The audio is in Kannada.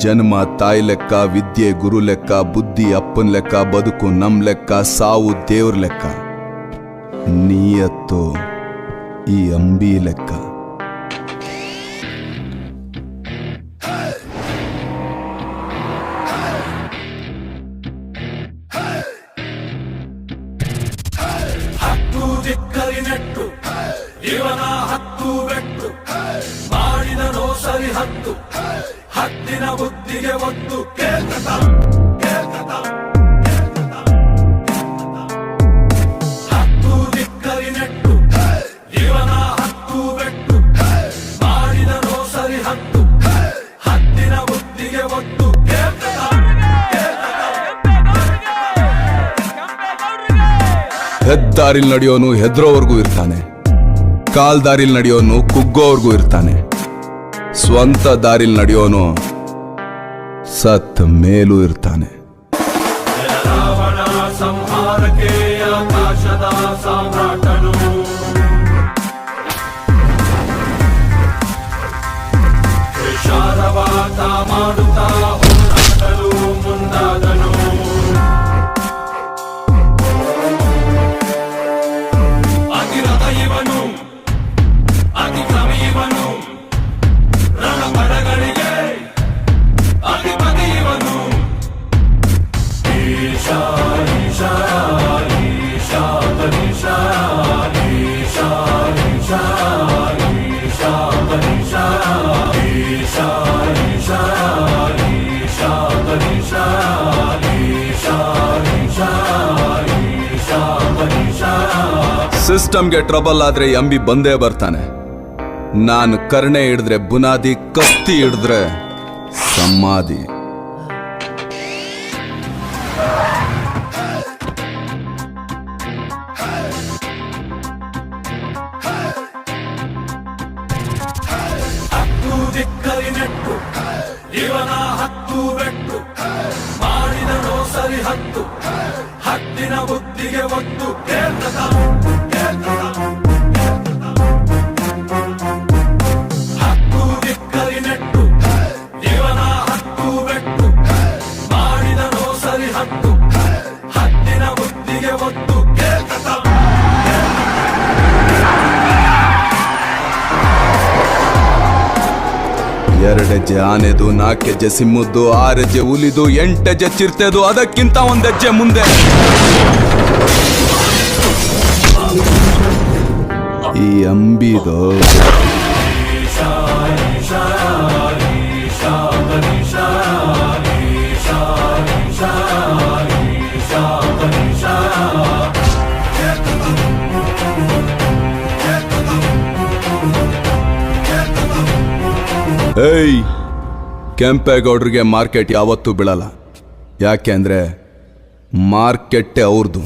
ಜನ್ಮ ತಾಯಿ ಲೆಕ್ಕ, ವಿದ್ಯೆ ಗುರು ಲೆಕ್ಕ, ಬುದ್ಧಿ ಅಪ್ಪನ ಲೆಕ್ಕ, ಬದುಕು ನಮ್ ಲೆಕ್ಕ, ಸಾವು ದೇವ್ರ ಲೆಕ್ಕ. ನೀಯತ್ತು ಈ ಅಂಬಿ ಲೆಕ್ಕ. ಹತ್ತು ದಿಕ್ಕರಿನೆಟ್ಟು ಇವನ ಹತ್ತು ಬೆಟ್ಟು ಮಾಡಿದನೋ ಸರಿ ಹತ್ತು ಹತ್ತಿನ ಬುದ್ಧಿಗೆ ಒತ್ತು ಕೇಳ್ಕತ ಕೇಳ್ಕತ ಹತ್ತು ದಿಕ್ಕರಿನೆಟ್ಟು ಇವನ ಹತ್ತು ಬೆಟ್ಟು ಮಾಡಿದನೋ ಸರಿ ಹತ್ತು ಹತ್ತಿನ ಬುದ್ಧಿಗೆ ಒತ್ತು ಕೇಳ್ಕತ ಹೆದ್ದಾರಿಲ್ ನಡೆಯೋನು ಹೆದ್ರೋವರೆಗೂ ಇರ್ತಾನೆ, ಕಾಲ್ದಾರಿಲ್ ನಡೆಯೋನು ಕುಗ್ಗೋವರೆಗೂ ಇರ್ತಾನೆ, ಸ್ವಂತ ದಾರಿಲ್ ನಡೆಯೋನು ಸತ್ ಮೇಲೂ ಇರ್ತಾನೆ. ರಾವಣ ಸಂಹಾರಕ್ಕೆ ಆಕಾಶದ ಸಾಮ್ರಾಟನು ವಿಶಾಲವಾದ ಮಾಡುತ್ತಾ ಹೋರಾಡಲು ಮುಂದಾದನು. ಅತಿರಥ ಇವನು ಅತಿಕ್ರಮಿ ಇವನು ರಣಪಡಗಳಿಗೆ ಅಧಿಪತಿ ಇವನು. ಈಶಾ ಈಶಾ ಈಶಾ ಈಶಾ ಈಶಾ ಈಶಾ ಈಶಾ ಈಶಾ ಈಶಾ ಈಶಾ ಈಶಾ ಈಶಾ ಈಶಾ ಈಶಾ ಈಶಾ. ಸಿಸ್ಟಮ್ಗೆ ಟ್ರಬಲ್ ಆದ್ರೆ ಅಂಬಿ ಬಂದೇ ಬರ್ತಾನೆ. ನಾನು ಕರ್ಣೆ ಹಿಡಿದ್ರೆ ಬುನಾದಿ, ಕತ್ತಿ ಹಿಡಿದ್ರೆ ಸಮಾಧಿ. ಹತ್ತು ದಿಕ್ಕರಿನೆಟ್ಟು ಇವನ ಹತ್ತು ಬೆಟ್ಟು ಮಾಡಿದನೋ ಸರಿ ಹತ್ತು ಹತ್ತಿನ ಬುದ್ಧಿಗೆ ಒತ್ತು ಕೇಳ್ಕತ ಕೇಳ್ಕತ. ಹತ್ತು ದಿಕ್ಕರಿನೆಟ್ಟು ಇವನ ಹತ್ತು ಬೆಟ್ಟು ಮಾಡಿದನೋ ಸರಿ ಹತ್ತು ಹತ್ತಿನ ಬುದ್ಧಿಗೆ ಒತ್ತು ಕೇಳ್ಕತ. ಎರಡೆಜ್ಜೆ ಆನೆದು, ನಾಲ್ಕೆಜ್ಜೆ ಸಿಮ್ಮದ್ದು, ಆರೆಜ್ಜೆ ಹುಲಿದು, ಎಂಟೆಜ್ಜೆ ಚಿರ್ತೆದು, ಅದಕ್ಕಿಂತ ಒಂದೆಜ್ಜೆ ಮುಂದೆ. ಈ ಅಂಬಿದು ಈಶಾ ಈಶಾ ಈಶಾ ಈಶಾ ಈಶಾ ಈಶಾ ಈಶಾ ಈಶಾ. ಏಯ್, ಕೆಂಪೇಗೌಡ್ರಿಗೆ ಮಾರ್ಕೆಟ್ ಯಾವತ್ತೂ ಬೀಳಲ್ಲ. ಯಾಕೆ ಅಂದ್ರೆ ಮಾರ್ಕೆಟ್ಟೇ ಅವ್ರದ್ದು.